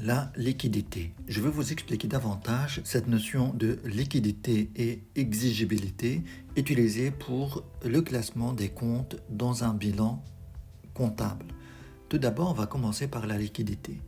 La liquidité. Je vais vous expliquer davantage cette notion de liquidité et exigibilité utilisée pour le classement des comptes dans un bilan comptable. Tout d'abord, on va commencer par la liquidité.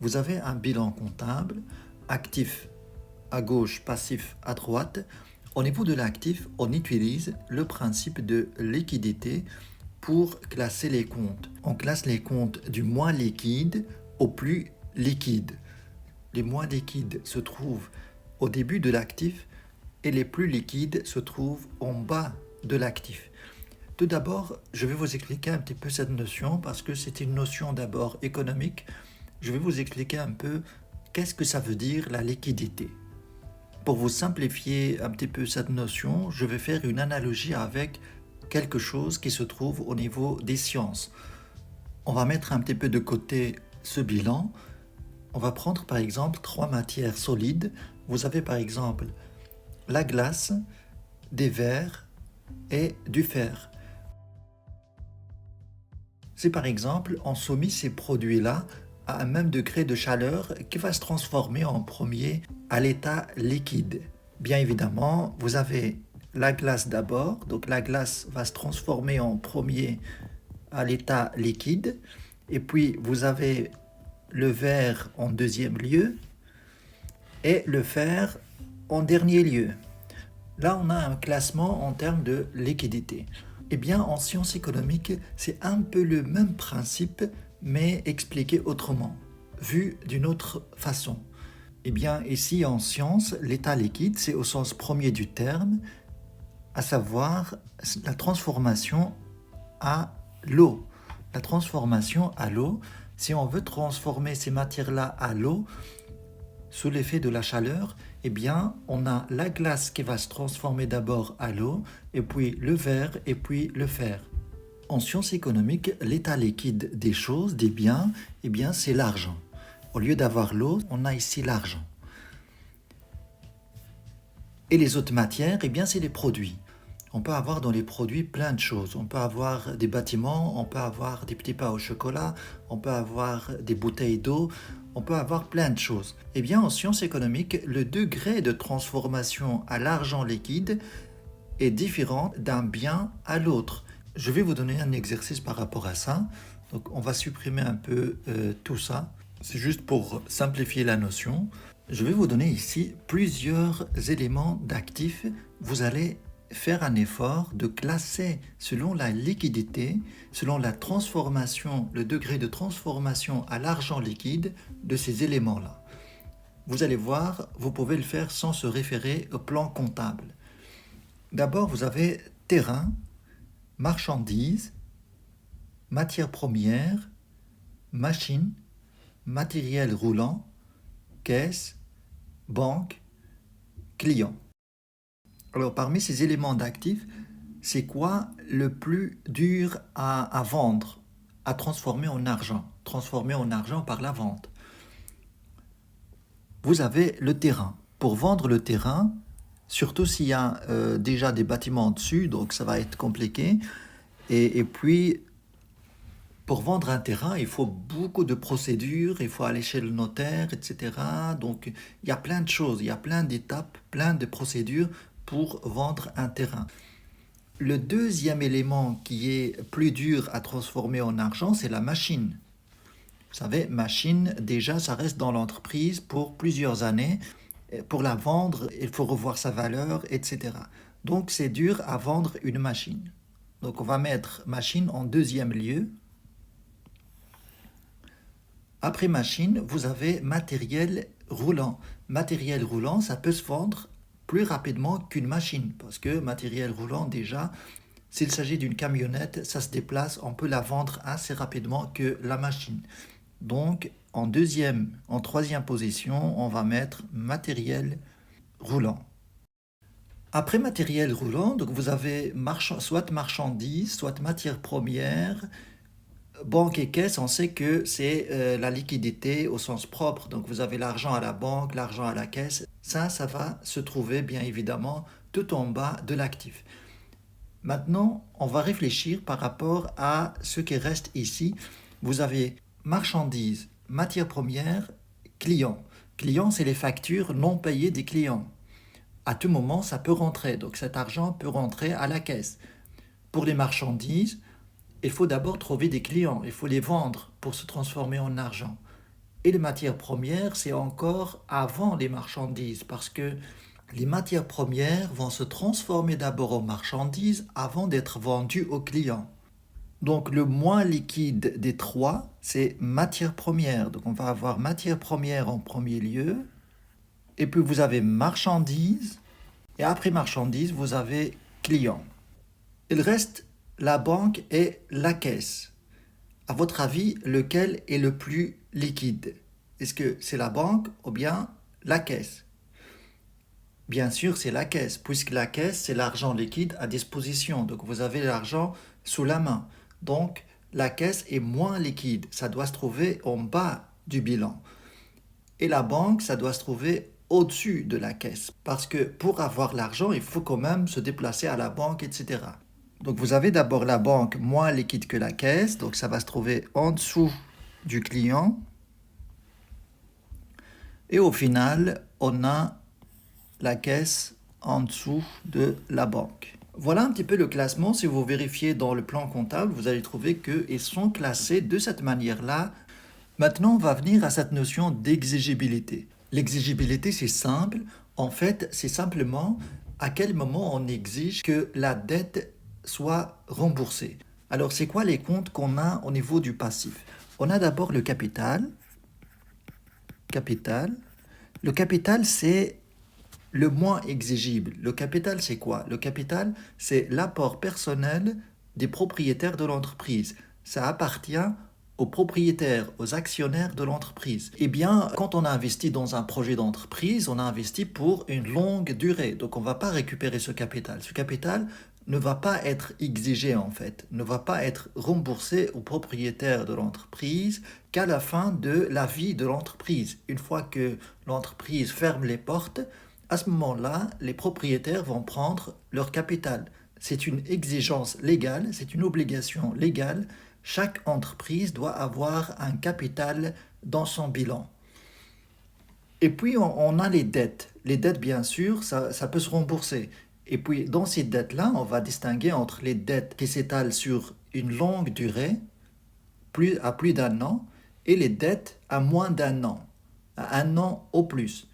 Vous avez un bilan comptable, actif à gauche, passif à droite. Au niveau de l'actif, on utilise le principe de liquidité pour classer les comptes. On classe les comptes du moins liquide au plus liquide. Les moins liquides se trouvent au début de l'actif et les plus liquides se trouvent en bas de l'actif. Tout d'abord, je vais vous expliquer un petit peu cette notion parce que c'est une notion d'abord économique. Je vais vous expliquer un peu qu'est-ce que ça veut dire la liquidité. Pour vous simplifier un petit peu cette notion, je vais faire une analogie avec quelque chose qui se trouve au niveau des sciences. On va mettre un petit peu de côté ce bilan. On va prendre par exemple 3 matières solides. Vous avez par exemple la glace, des verres et du fer. Si par exemple on soumet ces produits-là à un même degré de chaleur qui va se transformer en premier à l'état liquide. Bien évidemment, vous avez la glace d'abord, donc la glace va se transformer en premier à l'état liquide, et puis vous avez le verre en deuxième lieu et le fer en dernier lieu. Là, on a un classement en termes de liquidité. Eh bien, en sciences économiques, c'est un peu le même principe, mais expliqué autrement, vu d'une autre façon. Eh bien, ici, en sciences, l'état liquide, c'est au sens premier du terme, à savoir la transformation à l'eau. La transformation à l'eau, si on veut transformer ces matières-là à l'eau, sous l'effet de la chaleur, eh bien, on a la glace qui va se transformer d'abord à l'eau, et puis le verre, et puis le fer. En sciences économiques, l'état liquide des choses, des biens, eh bien, c'est l'argent. Au lieu d'avoir l'eau, on a ici l'argent. Et les autres matières, eh bien, c'est les produits. On peut avoir dans les produits plein de choses. On peut avoir des bâtiments, on peut avoir des petits pains au chocolat, on peut avoir des bouteilles d'eau, on peut avoir plein de choses. Eh bien, en sciences économiques, le degré de transformation à l'argent liquide est différent d'un bien à l'autre. Je vais vous donner un exercice par rapport à ça. Donc, on va supprimer un peu tout ça. C'est juste pour simplifier la notion. Je vais vous donner ici plusieurs éléments d'actifs. Vous allez faire un effort de classer selon la liquidité, selon la transformation, le degré de transformation à l'argent liquide de ces éléments-là. Vous allez voir, vous pouvez le faire sans se référer au plan comptable. D'abord, vous avez terrain, marchandises, matières premières, machines, matériel roulant, caisse, banque, client. Alors, parmi ces éléments d'actifs, c'est quoi le plus dur à vendre, à transformer en argent? Transformer en argent par la vente. Vous avez le terrain. Pour vendre le terrain, surtout s'il y a déjà des bâtiments dessus, donc ça va être compliqué. Et puis, pour vendre un terrain, il faut beaucoup de procédures, il faut aller chez le notaire, etc. Donc, il y a plein de choses, il y a plein d'étapes, plein de procédures pour vendre un terrain. Le deuxième élément qui est plus dur à transformer en argent, c'est la machine. Vous savez, machine, déjà, ça reste dans l'entreprise pour plusieurs années. Pour la vendre, il faut revoir sa valeur, etc. Donc, c'est dur à vendre une machine. Donc, on va mettre machine en deuxième lieu. Après machine, vous avez matériel roulant. Matériel roulant, ça peut se vendre plus rapidement qu'une machine, parce que matériel roulant, déjà, s'il s'agit d'une camionnette, ça se déplace, on peut la vendre assez rapidement que la machine. Donc, en troisième position, on va mettre matériel roulant. Après matériel roulant, donc vous avez soit marchandises, soit matières premières, banque et caisse, on sait que c'est la liquidité au sens propre. Donc vous avez l'argent à la banque, l'argent à la caisse. Ça va se trouver bien évidemment tout en bas de l'actif. Maintenant, on va réfléchir par rapport à ce qui reste ici. Vous avez marchandises, matières premières clients. Clients, c'est les factures non payées des clients. À tout moment, ça peut rentrer. Donc cet argent peut rentrer à la caisse. Pour les marchandises, il faut d'abord trouver des clients. Il faut les vendre pour se transformer en argent. Et les matières premières, c'est encore avant les marchandises parce que les matières premières vont se transformer d'abord en marchandises avant d'être vendues aux clients. Donc le moins liquide des trois, c'est matières premières. Donc on va avoir matières premières en premier lieu. Et puis vous avez marchandises. Et après marchandises, vous avez clients. Il reste la banque et la caisse. À votre avis, lequel est le plus liquide? Est-ce que c'est la banque ou bien la caisse? Bien sûr, c'est la caisse, puisque la caisse, c'est l'argent liquide à disposition. Donc vous avez l'argent sous la main. Donc la caisse est moins liquide. Ça doit se trouver en bas du bilan. Et la banque, ça doit se trouver au-dessus de la caisse. Parce que pour avoir l'argent, il faut quand même se déplacer à la banque, etc. Donc vous avez d'abord la banque moins liquide que la caisse, donc ça va se trouver en dessous du client. Et au final, on a la caisse en dessous de la banque. Voilà un petit peu le classement. Si vous vérifiez dans le plan comptable, vous allez trouver qu'ils sont classés de cette manière-là. Maintenant, on va venir à cette notion d'exigibilité. L'exigibilité, c'est simple. En fait, c'est simplement à quel moment on exige que la dette soit remboursée. Alors, c'est quoi les comptes qu'on a au niveau du passif? On a d'abord le capital. Le capital, c'est le moins exigible. Le capital, c'est quoi? Le capital, c'est l'apport personnel des propriétaires de l'entreprise. Ça appartient aux propriétaires, aux actionnaires de l'entreprise. Eh bien, quand on a investi dans un projet d'entreprise, on a investi pour une longue durée. Donc, on ne va pas récupérer ce capital. Ce capital ne va pas être exigé, en fait, ne va pas être remboursé aux propriétaires de l'entreprise qu'à la fin de la vie de l'entreprise. Une fois que l'entreprise ferme les portes, à ce moment-là, les propriétaires vont prendre leur capital. C'est une exigence légale, c'est une obligation légale. Chaque entreprise doit avoir un capital dans son bilan. Et puis, on a les dettes. Les dettes, bien sûr, ça peut se rembourser. Et puis, dans ces dettes-là, on va distinguer entre les dettes qui s'étalent sur une longue durée, à plus d'un an, et les dettes à moins d'un an, à un an au plus.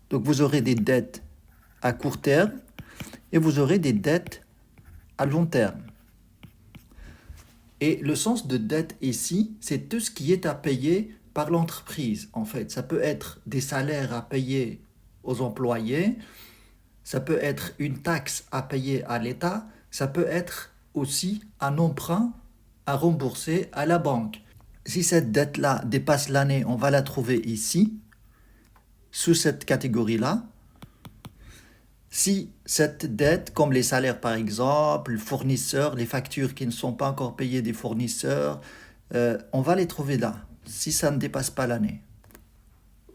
Donc, vous aurez des dettes à court terme et vous aurez des dettes à long terme. Et le sens de dette ici, c'est tout ce qui est à payer par l'entreprise. En fait, ça peut être des salaires à payer aux employés, ça peut être une taxe à payer à l'État, ça peut être aussi un emprunt à rembourser à la banque. Si cette dette-là dépasse l'année, on va la trouver ici, sous cette catégorie-là. Si cette dette, comme les salaires par exemple, les fournisseurs, les factures qui ne sont pas encore payées des fournisseurs, on va les trouver là, si ça ne dépasse pas l'année.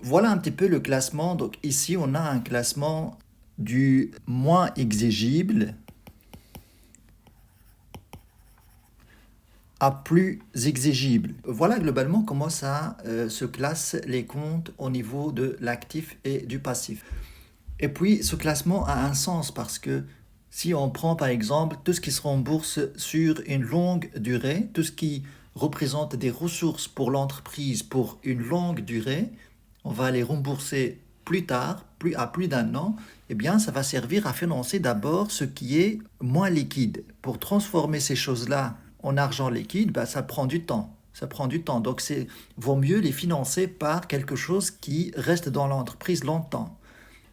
Voilà un petit peu le classement. Donc ici, on a un classement du moins exigible à plus exigible. Voilà globalement comment ça se classe les comptes au niveau de l'actif et du passif. Et puis ce classement a un sens parce que si on prend par exemple tout ce qui se rembourse sur une longue durée, tout ce qui représente des ressources pour l'entreprise pour une longue durée, on va les rembourser plus tard, à plus d'un an, eh bien ça va servir à financer d'abord ce qui est moins liquide. Pour transformer ces choses-là en argent liquide, ça prend du temps. Ça prend du temps. Donc vaut mieux les financer par quelque chose qui reste dans l'entreprise longtemps.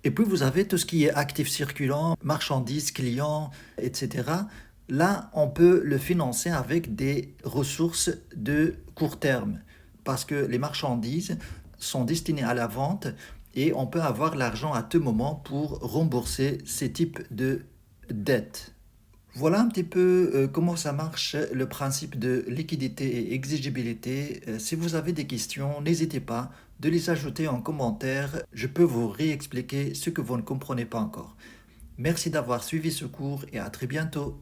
Et puis vous avez tout ce qui est actifs circulants, marchandises, clients, etc. Là, on peut le financer avec des ressources de court terme parce que les marchandises sont destinées à la vente et on peut avoir l'argent à tout moment pour rembourser ces types de dettes. Voilà un petit peu comment ça marche, le principe de liquidité et exigibilité. Si vous avez des questions, n'hésitez pas de les ajouter en commentaire. Je peux vous réexpliquer ce que vous ne comprenez pas encore. Merci d'avoir suivi ce cours et à très bientôt.